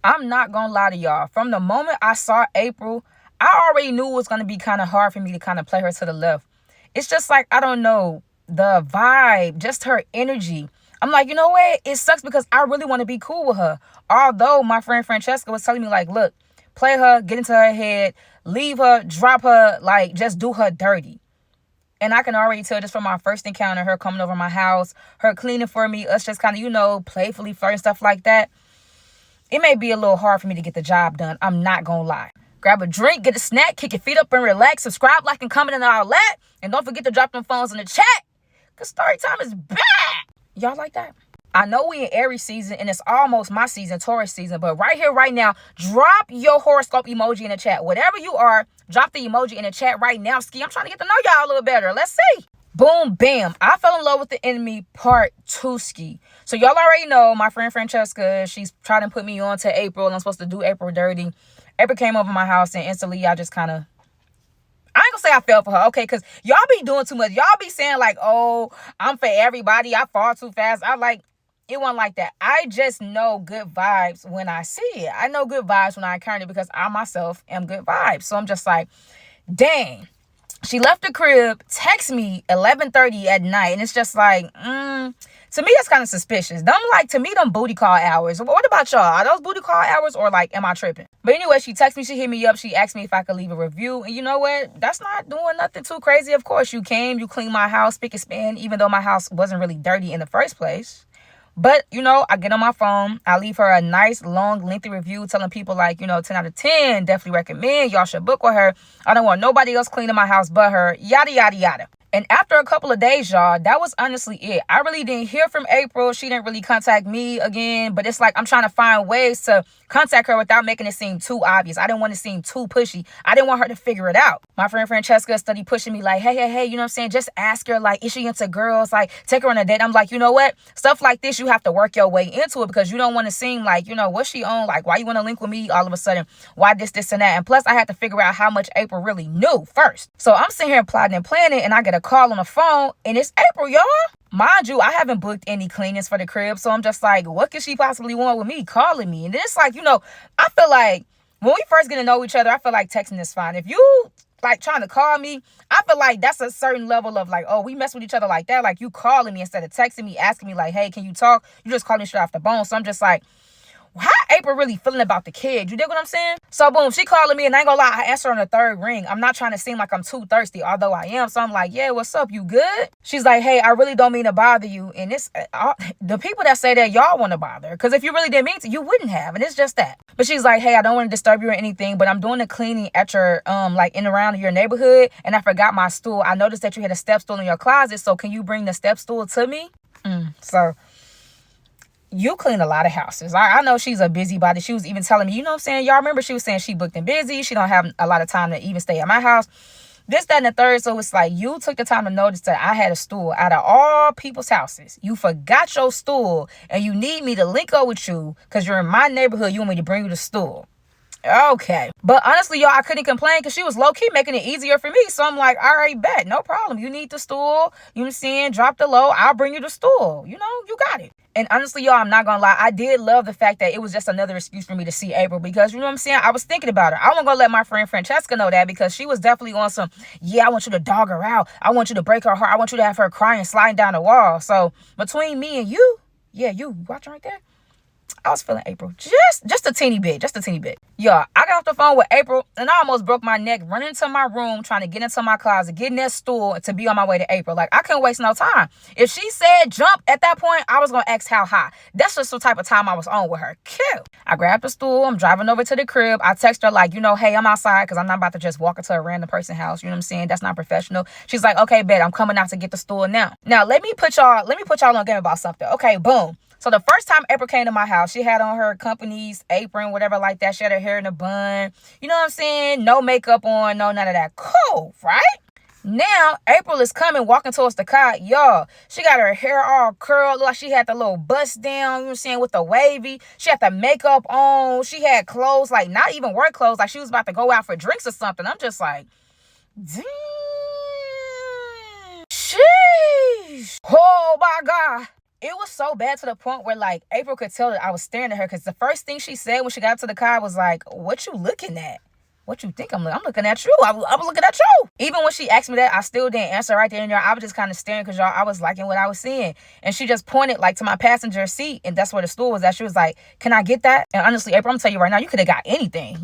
I'm not gonna lie to y'all. From the moment I saw April, I already knew it was gonna be kind of hard for me to kind of play her to the left. It's just like, I don't know, the vibe, just her energy. I'm like, you know what? It sucks because I really want to be cool with her. Although my friend Francesca was telling me, like, look, play her, get into her head, leave her, drop her, like, just do her dirty. And I can already tell just from my first encounter, her coming over my house, her cleaning for me, us just kind of, playfully flirting, stuff like that. It may be a little hard for me to get the job done. I'm not going to lie. Grab a drink, get a snack, kick your feet up and relax. Subscribe, like, and comment and all that. And don't forget to drop them phones in the chat, because story time is back. Y'all like that? I know we in Aries season and it's almost my season, Taurus season, but right here, right now, drop your horoscope emoji in the chat. Whatever you are, drop the emoji in the chat right now. Ski, I'm trying to get to know y'all a little better. Let's see. Boom, bam. I fell in love with the enemy part 2, Ski. So y'all already know my friend Francesca, she's trying to put me on to April, and I'm supposed to do April dirty. April came over my house and instantly I just kind of, I ain't gonna say I fell for her, okay? Because y'all be doing too much. Y'all be saying like, oh, I'm for everybody. I fall too fast. It wasn't like that. I just know good vibes when I see it. I know good vibes when I encounter it because I myself am good vibes. So I'm just like, dang. She left the crib, text me 11:30 at night, and it's just like, to me, that's kind of suspicious. To me, them booty call hours. What about y'all? Are those booty call hours or like, am I tripping? But anyway, she texted me, she hit me up, she asked me if I could leave a review. And you know what? That's not doing nothing too crazy. Of course, you came, you cleaned my house, spick and span, even though my house wasn't really dirty in the first place. But, I get on my phone. I leave her a nice, long, lengthy review telling people 10 out of 10. Definitely recommend. Y'all should book with her. I don't want nobody else cleaning my house but her. Yada, yada, yada. And after a couple of days, y'all, that was honestly it. I really didn't hear from April. She didn't really contact me again. But it's like I'm trying to find ways to contact her without making it seem too obvious. I didn't want to seem too pushy. I didn't want her to figure it out. My friend Francesca studied pushing me like, hey, you know what I'm saying? Just ask her, like, is she into girls? Like, take her on a date. I'm like, you know what? Stuff like this, you have to work your way into it because you don't want to seem like, what's she on? Like, why you want to link with me all of a sudden? Why this, and that? And plus, I had to figure out how much April really knew first. So I'm sitting here plotting and planning, and I get a call on the phone, and it's April, y'all. Mind you, I haven't booked any cleanings for the crib, so I'm just like, what could she possibly want with me calling me? And then it's like, I feel like when we first get to know each other, I feel like texting is fine. If you like trying to call me, I feel like that's a certain level of like, oh, we mess with each other like that. Like you calling me instead of texting me, asking me like, hey, can you talk? You just calling me straight off the bone. So I'm just like, how April really feeling about the kid? You dig what I'm saying? So boom, she calling me, and I ain't gonna lie, I answer on the third ring. I'm not trying to seem like I'm too thirsty, although I am. So I'm like, yeah, what's up? You good? She's like, hey, I really don't mean to bother you. And it's the people that say that, y'all want to bother. Because if you really didn't mean to, you wouldn't have. And it's just that. But she's like, hey, I don't want to disturb you or anything, but I'm doing the cleaning at your like in around your neighborhood, and I forgot my stool. I noticed that you had a step stool in your closet, so can you bring the step stool to me? So you clean a lot of houses. I know she's a busybody. She was even telling me, you know what I'm saying? Y'all remember she was saying she booked and busy. She don't have a lot of time to even stay at my house. This, that, and the third. So it's like you took the time to notice that I had a stool out of all people's houses. You forgot your stool and you need me to link up with you because you're in my neighborhood. You want me to bring you the stool. Okay. But honestly, y'all, I couldn't complain because she was low-key making it easier for me. So I'm like, all right, bet. No problem. You need the stool. You know what I'm saying? Drop the low. I'll bring you the stool. You got it. And honestly, y'all, I'm not going to lie. I did love the fact that it was just another excuse for me to see April because, you know what I'm saying? I was thinking about her. I wasn't going to let my friend Francesca know that because she was definitely on some, yeah, I want you to dog her out. I want you to break her heart. I want you to have her crying, sliding down the wall. So between me and you, yeah, you watching right there? I was feeling April just a teeny bit, Y'all, I got off the phone with April and I almost broke my neck running into my room, trying to get into my closet, getting that stool to be on my way to April. Like, I couldn't waste no time. If she said jump at that point, I was going to ask how high. That's just the type of time I was on with her. Cute. I grabbed the stool. I'm driving over to the crib. I text her like, hey, I'm outside because I'm not about to just walk into a random person's house. You know what I'm saying? That's not professional. She's like, okay, bet, I'm coming out to get the stool now. Now, let me put y'all on game about something. Okay, boom. So the first time April came to my house, she had on her company's apron, whatever like that. She had her hair in a bun. You know what I'm saying? No makeup on, no none of that. Cool, right? Now, April is coming, walking towards the car. Y'all, she got her hair all curled. Look like she had the little bust down, you know what I'm saying, with the wavy. She had the makeup on. She had clothes, like not even work clothes, like she was about to go out for drinks or something. I'm just like, damn. Sheesh. Oh, my God. it was so bad to the point where like April could tell that I was staring at her, because the first thing she said when she got to the car was like, "What you looking at? What you think I'm looking at you? I was looking at you." Even when she asked me that, I still didn't answer right there and there. I was just kind of staring because y'all, I was liking what I was seeing. And she just pointed like to my passenger seat, and that's where the stool was at. She was like, "Can I get that?" And honestly, April, I'm telling you right now, you could have got anything.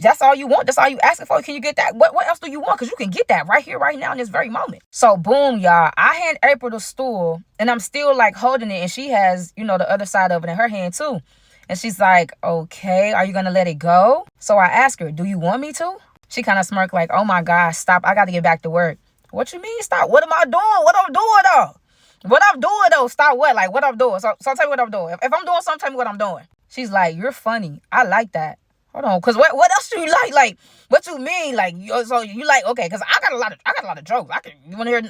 That's all you want. That's all you asking for. Can you get that? What else do you want? Because you can get that right here, right now, in this very moment. So boom, y'all. I hand April the stool, and I'm still like holding it, and she has, the other side of it in her hand too. And she's like, "Okay, are you going to let it go?" So I ask her, "Do you want me to?" She kind of smirked like, "Oh my gosh, stop. I got to get back to work." "What you mean stop? What am I doing? What I'm doing though? What I'm doing though? Stop what? Like what I'm doing. So tell me what I'm doing. If I'm doing something, tell me what I'm doing." She's like, "You're funny. I like that." Hold on, cause what else do you like? Like, what you mean? Like, so you like, okay? Cause I got a lot of jokes. You wanna hear?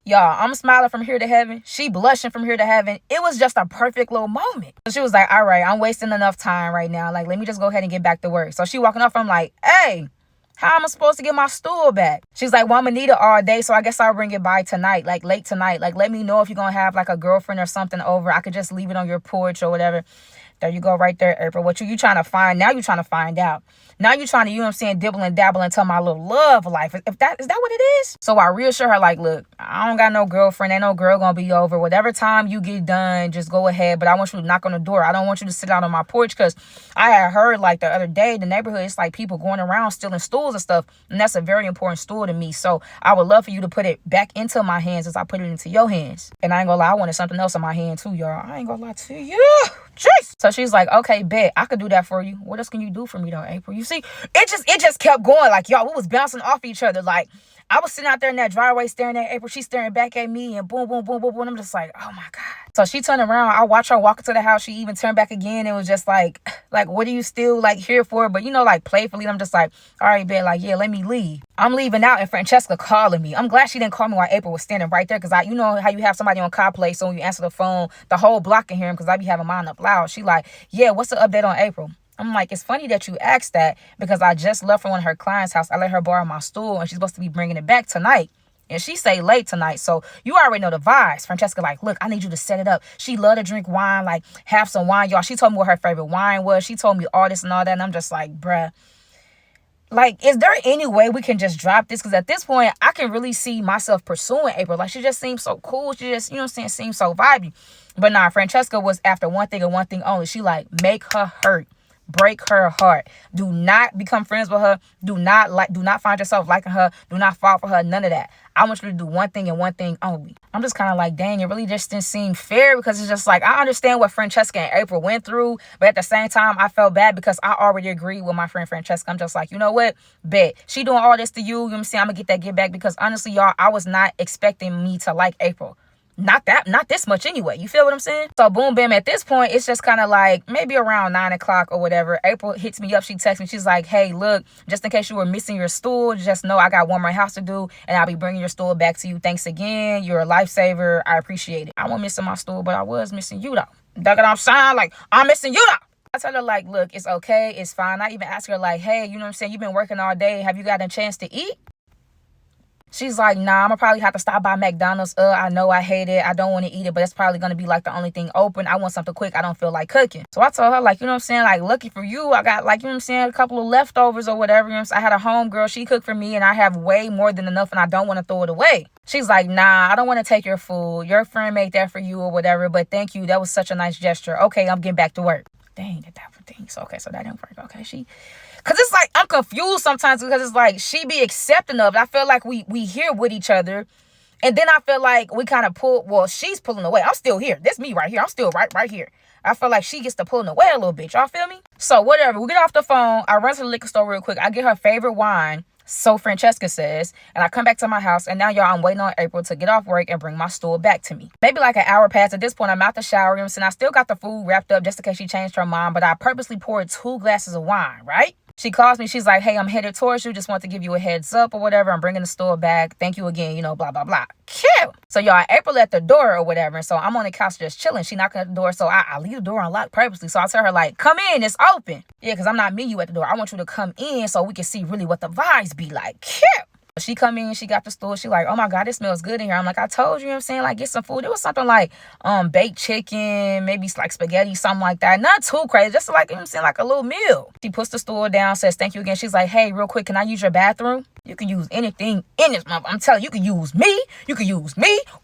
Y'all, I'm smiling from here to heaven. She blushing from here to heaven. It was just a perfect little moment. So she was like, "All right, I'm wasting enough time right now. Like, let me just go ahead and get back to work." So she walking off. I'm like, "Hey, how am I supposed to get my stool back?" She's like, "Well, I'm gonna need it all day, so I guess I'll bring it by tonight, like late tonight. Like, let me know if you're gonna have like a girlfriend or something over. I could just leave it on your porch or whatever." There you go right there, April. What you trying to find? Now you trying to find out. Now you trying to, dibble and dabble into my little love life. Is that what it is? So I reassure her like, "Look, I don't got no girlfriend. Ain't no girl gonna be over. Whatever time you get done, just go ahead. But I want you to knock on the door. I don't want you to sit out on my porch, because I had heard like the other day, the neighborhood, it's like people going around stealing stools and stuff. And that's a very important stool to me. So I would love for you to put it back into my hands as I put it into your hands." And I ain't gonna lie, I wanted something else in my hand too, y'all. I ain't gonna lie to you. Jeez. So she's like, "Okay, bet. I could do that for you. What else can you do for me though, April?" You see, it just kept going. Like, y'all, we was bouncing off each other. Like, I was sitting out there in that driveway staring at April. She's staring back at me, and boom, boom, boom, boom, boom. I'm just like, oh my God. So she turned around. I watched her walk into the house. She even turned back again. It was just like, what are you still like here for? But like playfully, I'm just like, all right, bet, like, yeah, let me leave. I'm leaving out, and Francesca calling me. I'm glad she didn't call me while April was standing right there, because you know how you have somebody on CarPlay, so when you answer the phone, the whole block can hear him, because I be having mine up loud. She like, "Yeah, what's the update on April?" I'm like, "It's funny that you asked that, because I just left from one of her clients' house. I let her borrow my stool, and she's supposed to be bringing it back tonight. And she say late tonight, so you already know the vibes." Francesca like, "Look, I need you to set it up. She love to drink wine, like have some wine, y'all. She told me what her favorite wine was. She told me all this and all that." And I'm just like, bruh, like, is there any way we can just drop this? Because at this point, I can really see myself pursuing April. Like, she just seems so cool. She just, seems so vibey. But nah, Francesca was after one thing and one thing only. She like, make her hurt. Break her heart. Do not become friends with her. Do not find yourself liking her. Do not fall for her. None of that. I want you to do one thing and one thing only. I'm just kind of like, dang, it really just didn't seem fair, because it's just like, I understand what Francesca and April went through, but at the same time, I felt bad because I already agreed with my friend Francesca. I'm just like, you know what? Bet. She doing all this to you. You know what I'm saying? I'm going to get that get back, because honestly, y'all, I was not expecting me to like April. Not this much anyway. You feel what I'm saying? So boom, bam. At this point, it's just kind of like maybe around 9 o'clock or whatever. April hits me up. She texts me. She's like, "Hey, look, just in case you were missing your stool, just know I got one more house to do, and I'll be bringing your stool back to you. Thanks again. You're a lifesaver. I appreciate it. I wasn't missing my stool, but I was missing you though. That's what I'm saying. Like, I'm missing you though." I tell her like, "Look, it's okay. It's fine." I even ask her like, "Hey, you know what I'm saying? You've been working all day. Have you got a chance to eat?" She's like, "Nah, I'm gonna probably have to stop by McDonald's. I know I hate it. I don't want to eat it, but it's probably gonna be like the only thing open. I want something quick. I don't feel like cooking." So I told her, like, you know what I'm saying? Like, lucky for you, I got, like, you know what I'm saying, a couple of leftovers or whatever. You know what I'm saying? I had a homegirl. She cooked for me, and I have way more than enough, and I don't want to throw it away. She's like, "Nah, I don't want to take your food. Your friend made that for you or whatever, but thank you. That was such a nice gesture. Okay, I'm getting back to work." Dang, that for things. Okay, so that didn't work. Okay, because it's like, I'm confused sometimes, because it's like she be accepting of it. I feel like we here with each other. And then I feel like we kind of she's pulling away. I'm still here. This me right here. I'm still right here. I feel like she gets to pulling away a little bit. Y'all feel me? So whatever. We get off the phone. I run to the liquor store real quick. I get her favorite wine, so Francesca says, and I come back to my house, and now, y'all, I'm waiting on April to get off work and bring my stool back to me. Maybe like an hour passed. At this point, I'm out the shower, and I still got the food wrapped up just in case she changed her mind, but I purposely poured 2 glasses of wine, right? She calls me. She's like, "Hey, I'm headed towards you. Just want to give you a heads up or whatever. I'm bringing the stool back. Thank you again, blah, blah, blah." Cute. So, y'all, April at the door or whatever. And so I'm on the couch just chilling. She knocking at the door. So I leave the door unlocked purposely. So I tell her, like, "Come in. It's open." Yeah, because I'm not meeting you at the door. I want you to come in so we can see really what the vibes be like. Cute. She come in, she got the stool. She like, oh my God, it smells good in here. I'm like, I told you, you know what I'm saying? Like, get some food. It was something like baked chicken, maybe like spaghetti, something like that. Not too crazy, just like, you know what I'm saying, like a little meal. She puts the stool down, says thank you again. She's like, hey, real quick, can I use your bathroom? You can use anything in this month. I'm telling you, you can use me,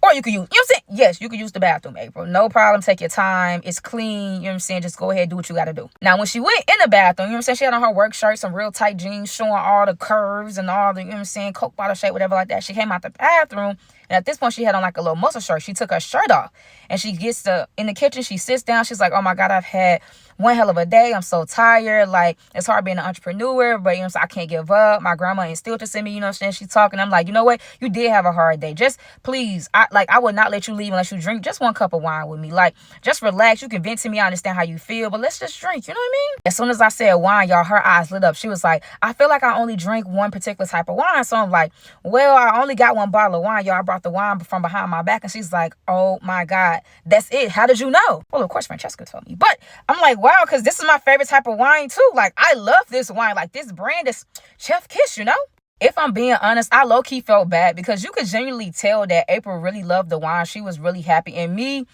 or you can use, you know what I'm saying? Yes, you can use the bathroom, April. No problem. Take your time. It's clean. You know what I'm saying? Just go ahead, do what you got to do. Now, when she went in the bathroom, you know what I'm saying? She had on her work shirt, some real tight jeans, showing all the curves and all the, you know what I'm saying, Coke bottle shape, whatever like that. She came out the bathroom, and at this point, she had on like a little muscle shirt. She took her shirt off, and she gets in the kitchen. She sits down. She's like, oh my God, I've had one hell of a day. I'm so tired. Like, it's hard being an entrepreneur, but, you know what I'm saying, I can't give up. My grandma instilled this in me, you know what I'm saying? She's talking. I'm like, you know what? You did have a hard day. Just please, I would not let you leave unless you drink just one cup of wine with me. Like, just relax. You can vent to me. I understand how you feel, but let's just drink. You know what I mean? As soon as I said wine, y'all, her eyes lit up. She was like, I feel like I only drink one particular type of wine. So I'm like, well, I only got one bottle of wine. Y'all, I brought the wine from behind my back. And she's like, oh my God, that's it. How did you know? Well, of course, Francesca told me. But I'm like, wow, because this is my favorite type of wine too. Like, I love this wine. Like, this brand is Chef Kiss, you know? If I'm being honest, I low-key felt bad because you could genuinely tell that April really loved the wine. She was really happy. And me,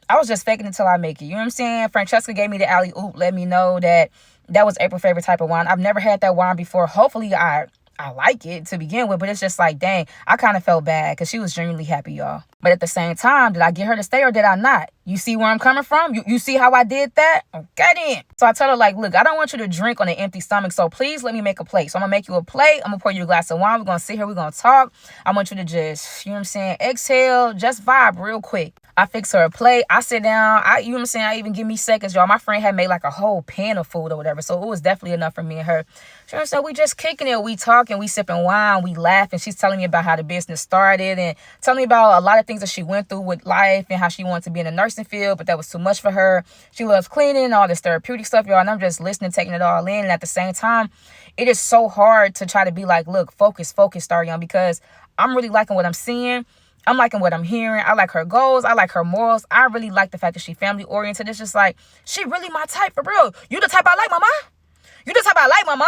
I was just faking it till I make it. You know what I'm saying? Francesca gave me the alley-oop, let me know that that was April's favorite type of wine. I've never had that wine before. Hopefully, I like it to begin with, but it's just like, dang, I kind of felt bad because she was genuinely happy, y'all. But at the same time, did I get her to stay or did I not? You see where I'm coming from? You see how I did that? Okay then. So I tell her, like, look, I don't want you to drink on an empty stomach, so please let me make a plate. So I'm going to make you a plate. I'm going to pour you a glass of wine. We're going to sit here. We're going to talk. I want you to just, you know what I'm saying, exhale, just vibe real quick. I fix her a plate. I sit down. You know what I'm saying? I even give me seconds, y'all. My friend had made like a whole pan of food or whatever, so it was definitely enough for me and her. You know what I'm saying? We just kicking it. We talking. We sipping wine. We laughing. She's telling me about how the business started and telling me about a lot of things that she went through with life and how she wanted to be in the nursing field, but that was too much for her. She loves cleaning, all this therapeutic stuff, y'all, and I'm just listening, taking it all in. And at the same time, it is so hard to try to be like, look, focus, Star Young, because I'm really liking what I'm seeing. I'm liking what I'm hearing. I like her goals. I like her morals. I really like the fact that she's family oriented. It's just like, she really my type for real. You the type I like, mama. You the type I like, mama.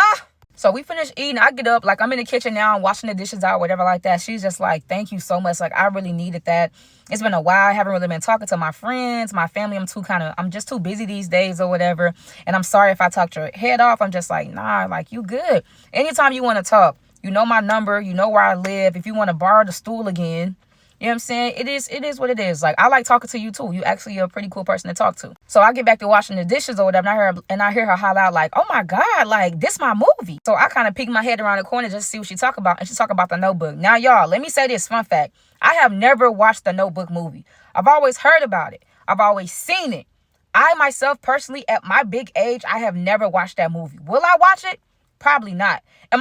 So we finished eating. I get up, like I'm in the kitchen now, I'm washing the dishes out, whatever like that. She's just like, thank you so much. Like, I really needed that. It's been a while. I haven't really been talking to my friends, my family. I'm just too busy these days or whatever. And I'm sorry if I talked your head off. I'm just like, nah, like, you good. Anytime you want to talk, you know my number, you know where I live. If you want to borrow the stool again, you know what I'm saying? It is what it is. Like, I like talking to you too. You actually are a pretty cool person to talk to. So I get back to washing the dishes or whatever, and I hear her holler out like, oh my God, like, this my movie. So I kind of peek my head around the corner just to see what she talk about. And she talk about The Notebook. Now, y'all, let me say this fun fact. I have never watched The Notebook movie. I've always heard about it. I've always seen it. I myself personally, at my big age, I have never watched that movie. Will I watch it? Probably not. I'm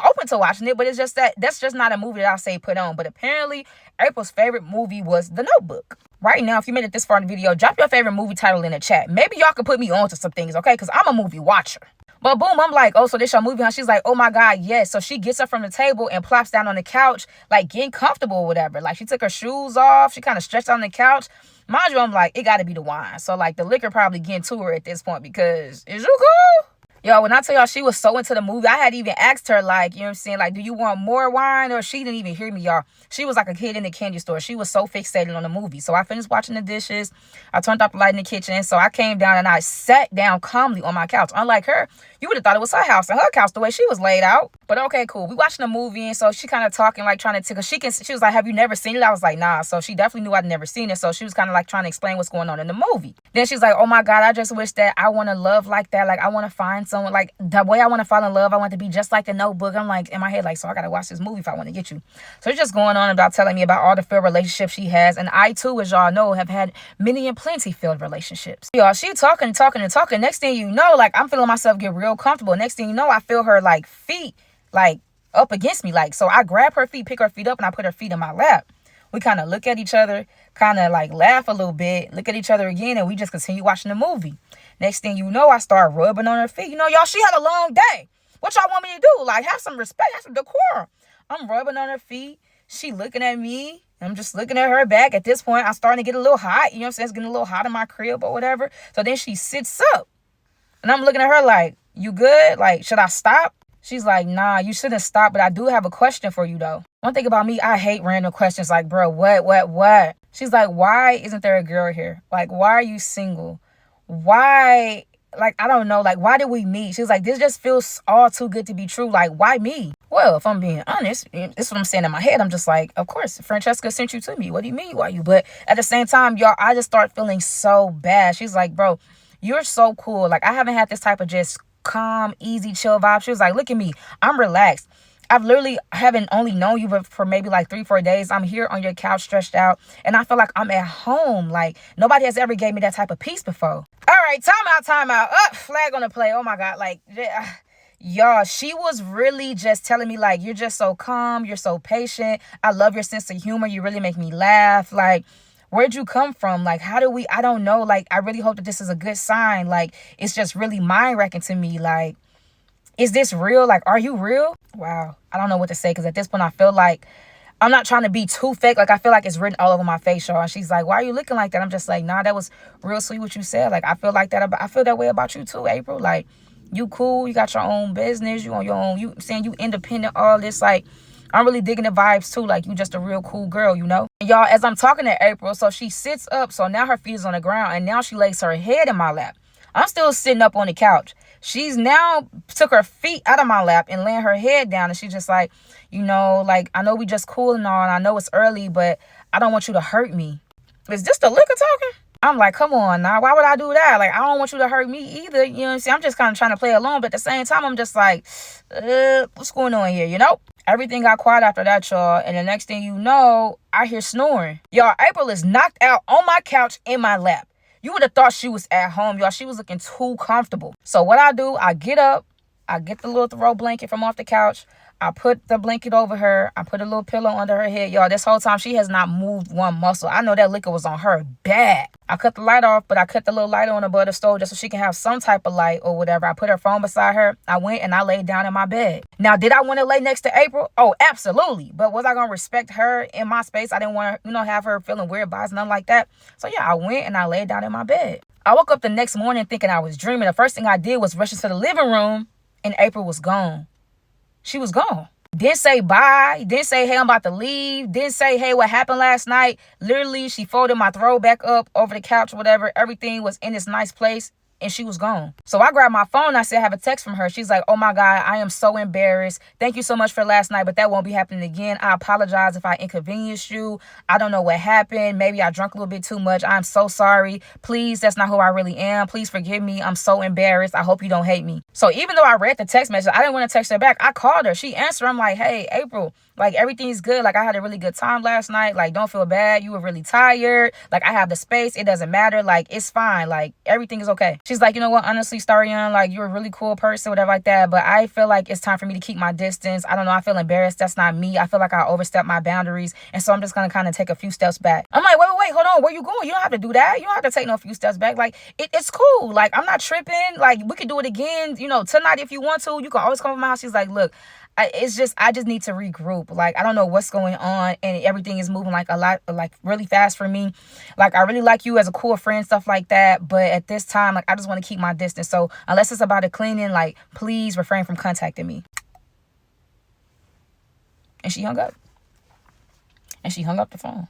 open to watching it, but it's just that's just not a movie that I say put on. But apparently, April's favorite movie was The Notebook. Right now, if you made it this far in the video, drop your favorite movie title in the chat. Maybe y'all can put me on to some things, okay? Because I'm a movie watcher. But boom, I'm like, oh, so this your movie, huh? She's like, oh my God, yes. So she gets up from the table and plops down on the couch, like getting comfortable or whatever. Like, she took her shoes off. She kind of stretched on the couch. Mind you, I'm like, it got to be the wine. So, like, the liquor probably getting to her at this point because, is you cool? Yo, when I tell y'all she was so into the movie, I had even asked her, like, you know what I'm saying? Like, do you want more wine? Or she didn't even hear me, y'all. She was like a kid in the candy store. She was so fixated on the movie. So I finished watching the dishes. I turned off the light in the kitchen. So I came down and I sat down calmly on my couch. Unlike her, you would have thought it was her house and her couch the way she was laid out. But okay, cool. We watching the movie. And so she kind of talking, like trying to tickle. She was like, have you never seen it? I was like, nah. So she definitely knew I'd never seen it. So she was kind of like trying to explain what's going on in the movie. Then she's like, oh my God, I just wish that I want to love like that. Like, I want to find someone like the way I want to fall in love. I want to be just like The Notebook. I'm like, in my head, like, so I got to watch this movie if I want to get you. So it's just going on about telling me about all the failed relationships she has. And I too, as y'all know, have had many and plenty failed relationships. Y'all, she talking. Next thing you know, like, I'm feeling myself get real comfortable. Next thing you know, I feel her like feet, like up against me. Like, so I grab her feet, pick her feet up, and I put her feet in my lap. We kind of look at each other, kind of like laugh a little bit, look at each other again, and we just continue watching the movie. Next thing you know, I start rubbing on her feet. You know, y'all, she had a long day. What y'all want me to do? Like, have some respect, have some decorum. I'm rubbing on her feet. She looking at me. I'm just looking at her back. At this point, I'm starting to get a little hot. You know what I'm saying? It's getting a little hot in my crib or whatever. So then she sits up. And I'm looking at her like, you good? Like, should I stop? She's like, nah, you shouldn't stop, but I do have a question for you though. One thing about me, I hate random questions like, bro, what? She's like, why isn't there a girl here? Like, why are you single? Why, like, I don't know, like, why did we meet? She's like, this just feels all too good to be true. Like, why me? Well, if I'm being honest, this is what I'm saying in my head. I'm just like, of course, Francesca sent you to me. What do you mean, why you? But at the same time, y'all, I just start feeling so bad. She's like, bro, you're so cool. Like, I haven't had this type of just calm, easy, chill vibe. She was like, look at me. I'm relaxed. I've literally haven't only known you for maybe like 3-4 days. I'm here on your couch stretched out and I feel like I'm at home. Like nobody has ever gave me that type of peace before. All right, time out. Flag on the play. Oh my God. Like, y'all, she was really just telling me like, you're just so calm. You're so patient. I love your sense of humor. You really make me laugh. Like, where'd you come from? Like, I don't know. Like, I really hope that this is a good sign. Like, it's just really mind-wrecking to me. Like, is this real? Like, are you real? Wow. I don't know what to say because at this point, I feel like I'm not trying to be too fake. Like, I feel like it's written all over my face, y'all. And she's like, why are you looking like that? I'm just like, nah, that was real sweet what you said. Like, I feel like that. I feel that way about you too, April. Like, you cool. You got your own business. You on your own. You saying you independent, all this. Like, I'm really digging the vibes too. Like, you just a real cool girl, you know? And y'all, as I'm talking to April, so she sits up. So now her feet is on the ground. And now she lays her head in my lap. I'm still sitting up on the couch. She's now took her feet out of my lap and laying her head down. And she's just like, you know, like, I know we just cool and all. And I know it's early, but I don't want you to hurt me. Is this the liquor talking? I'm like, come on now. Why would I do that? Like, I don't want you to hurt me either. You know what I'm saying? I'm just kind of trying to play along. But at the same time, I'm just like, what's going on here? You know? Everything got quiet after that, y'all. And the next thing you know, I hear snoring. Y'all, April is knocked out on my couch in my lap. You would have thought she was at home, y'all. She was looking too comfortable. So what I do, I get up. I get the little throw blanket from off the couch. I put the blanket over her. I put a little pillow under her head. Y'all, this whole time, she has not moved one muscle. I know that liquor was on her bad. I cut the light off, but I cut the little light on above the stove just so she can have some type of light or whatever. I put her phone beside her. I went and I laid down in my bed. Now, did I want to lay next to April? Oh, absolutely. But was I going to respect her in my space? I didn't want to, have her feeling weird vibes, nothing like that. So, yeah, I went and I laid down in my bed. I woke up the next morning thinking I was dreaming. The first thing I did was rush into the living room and April was gone. She was gone. Didn't say bye. Didn't say, hey, I'm about to leave. Didn't say, hey, what happened last night? Literally, she folded my throw back up over the couch, whatever. Everything was in its nice place. And she was gone. So I grabbed my phone. I said, I have a text from her. She's like, oh my God, I am so embarrassed. Thank you so much for last night, but that won't be happening again. I apologize if I inconvenienced you. I don't know what happened. Maybe I drank a little bit too much. I'm so sorry. Please, that's not who I really am. Please forgive me. I'm so embarrassed. I hope you don't hate me. So even though I read the text message, I didn't want to text her back. I called her. She answered. I'm like, hey, April, like everything's good. Like I had a really good time last night. Like don't feel bad. You were really tired. Like I have the space. It doesn't matter. Like it's fine. Like everything is okay. She's like, you know what? Honestly, Starion, like you're a really cool person, whatever like that. But I feel like it's time for me to keep my distance. I don't know. I feel embarrassed. That's not me. I feel like I overstepped my boundaries. And so I'm just going to kind of take a few steps back. I'm like, wait, hold on. Where you going? You don't have to do that. You don't have to take no few steps back. Like it's cool. Like I'm not tripping. Like we could do it again, tonight if you want to. You can always come to my house. She's like, look, I just need to regroup. Like, I don't know what's going on and everything is moving like a lot, like really fast for me. Like, I really like you as a cool friend, stuff like that. But at this time, like, I just want to keep my distance. So unless it's about a cleaning, like, please refrain from contacting me. And she hung up. And she hung up the phone.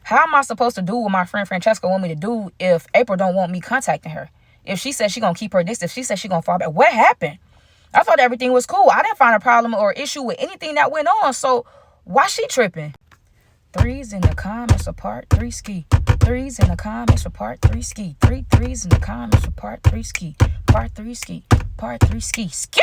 How am I supposed to do what my friend Francesca want me to do if April don't want me contacting her? If she says she gonna keep her distance, if she says she gonna fall back, what happened? I thought everything was cool. I didn't find a problem or issue with anything that went on. So why she tripping? Threes in the comments for part 3 ski. Threes in the comments for part 3 ski. Three threes in the comments for part 3 ski. Part 3 ski. Part 3 ski. Ski!